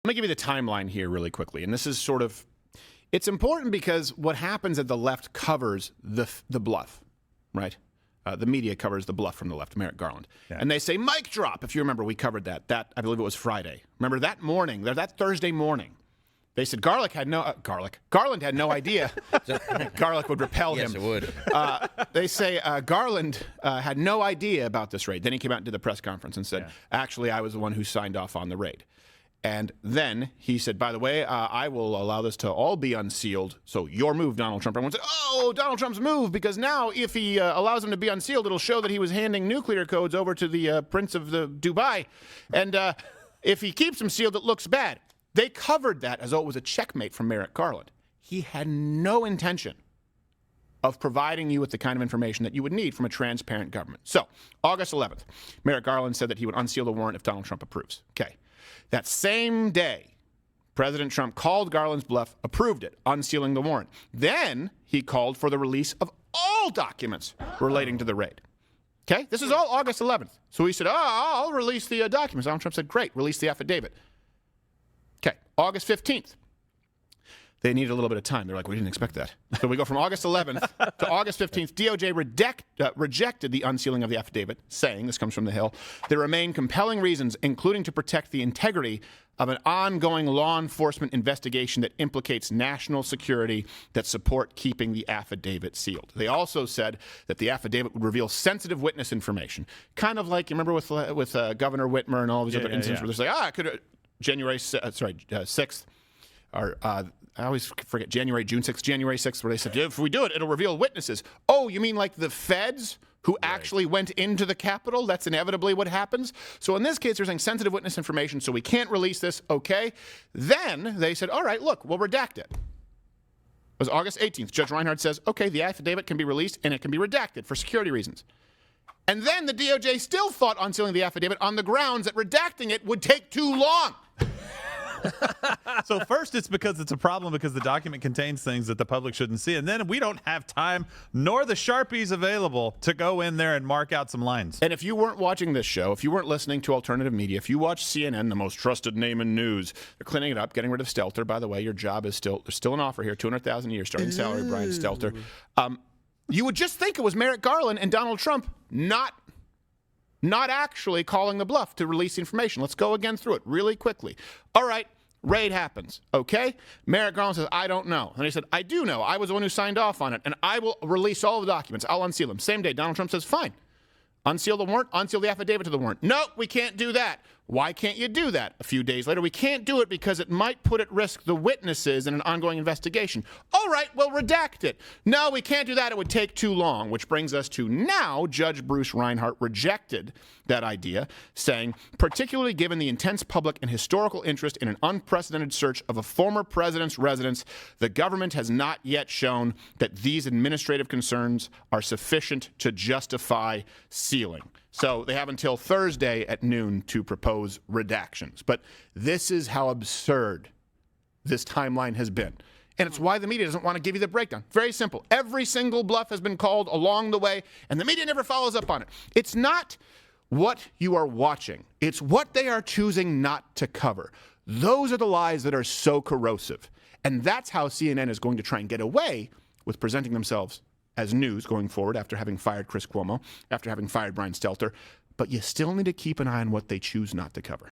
Let me give you the timeline here really quickly. And this is sort of, it's important because what happens at the left covers the bluff, right? The media covers the bluff from the left, Merrick Garland. Yeah. And they say, mic drop. If you remember, we covered that. I believe it was Friday. Remember that morning, that Thursday morning, they said Garland had no idea. Garlic would repel him. Yes, it would. They say Garland had no idea about this raid. Then he came out and did the press conference and said, actually, I was the one who signed off on the raid. And then he said, by the way, I will allow this to all be unsealed. So your move, Donald Trump. Everyone said, oh, Donald Trump's move, because now if he allows them to be unsealed, it'll show that he was handing nuclear codes over to the Prince of Dubai. And if he keeps them sealed, it looks bad. They covered that as though it was a checkmate from Merrick Garland. He had no intention of providing you with the kind of information that you would need from a transparent government. So, August 11th, Merrick Garland said that he would unseal the warrant if Donald Trump approves. Okay. That same day, President Trump called Garland's bluff, approved it, unsealing the warrant. Then he called for the release of all documents relating to the raid. Okay? This is all August 11th. So he said, I'll release the documents. Donald Trump said, great, release the affidavit. Okay, August 15th. They needed a little bit of time. They're like, we didn't expect that. So we go from August 11th to August 15th. DOJ rejected the unsealing of the affidavit, saying, this comes from The Hill, there remain compelling reasons, including to protect the integrity of an ongoing law enforcement investigation that implicates national security, that support keeping the affidavit sealed. They also said that the affidavit would reveal sensitive witness information, kind of like, you remember with Governor Whitmer and all these other incidents where they're like, I could January 6th, or I always forget, June 6th, January 6th, where they said, if we do it, it'll reveal witnesses. Oh, you mean like the feds who actually went into the Capitol? That's inevitably what happens. So in this case, they're saying sensitive witness information, so we can't release this, okay? Then they said, all right, look, we'll redact it. It was August 18th. Judge Reinhardt says, okay, the affidavit can be released and it can be redacted for security reasons. And then the DOJ still fought unsealing the affidavit on the grounds that redacting it would take too long. So first it's because it's a problem because the document contains things that the public shouldn't see. And then we don't have time nor the Sharpies available to go in there and mark out some lines. And if you weren't watching this show, if you weren't listening to alternative media, if you watch CNN, the most trusted name in news, they're cleaning it up, getting rid of Stelter. By the way, your job is there's still an offer here, $200,000 a year, starting salary, Brian Stelter. You would just think it was Merrick Garland and Donald Trump not actually calling the bluff to release the information. Let's go again through it really quickly. All right, raid happens, okay? Merrick Garland says, I don't know. And he said, I do know. I was the one who signed off on it, and I will release all the documents. I'll unseal them. Same day, Donald Trump says, fine. Unseal the warrant, unseal the affidavit to the warrant. No, we can't do that. Why can't you do that? A few days later, we can't do it because it might put at risk the witnesses in an ongoing investigation. All right, we'll redact it. No, we can't do that. It would take too long, which brings us to now Judge Bruce Reinhardt rejected that idea, saying, particularly given the intense public and historical interest in an unprecedented search of a former president's residence, the government has not yet shown that these administrative concerns are sufficient to justify sealing. So they have until Thursday at noon to propose redactions. But this is how absurd this timeline has been. And it's why the media doesn't want to give you the breakdown. Very simple. Every single bluff has been called along the way, and the media never follows up on it. It's not what you are watching. It's what they are choosing not to cover. Those are the lies that are so corrosive. And that's how CNN is going to try and get away with presenting themselves as news going forward after having fired Chris Cuomo, after having fired Brian Stelter. But you still need to keep an eye on what they choose not to cover.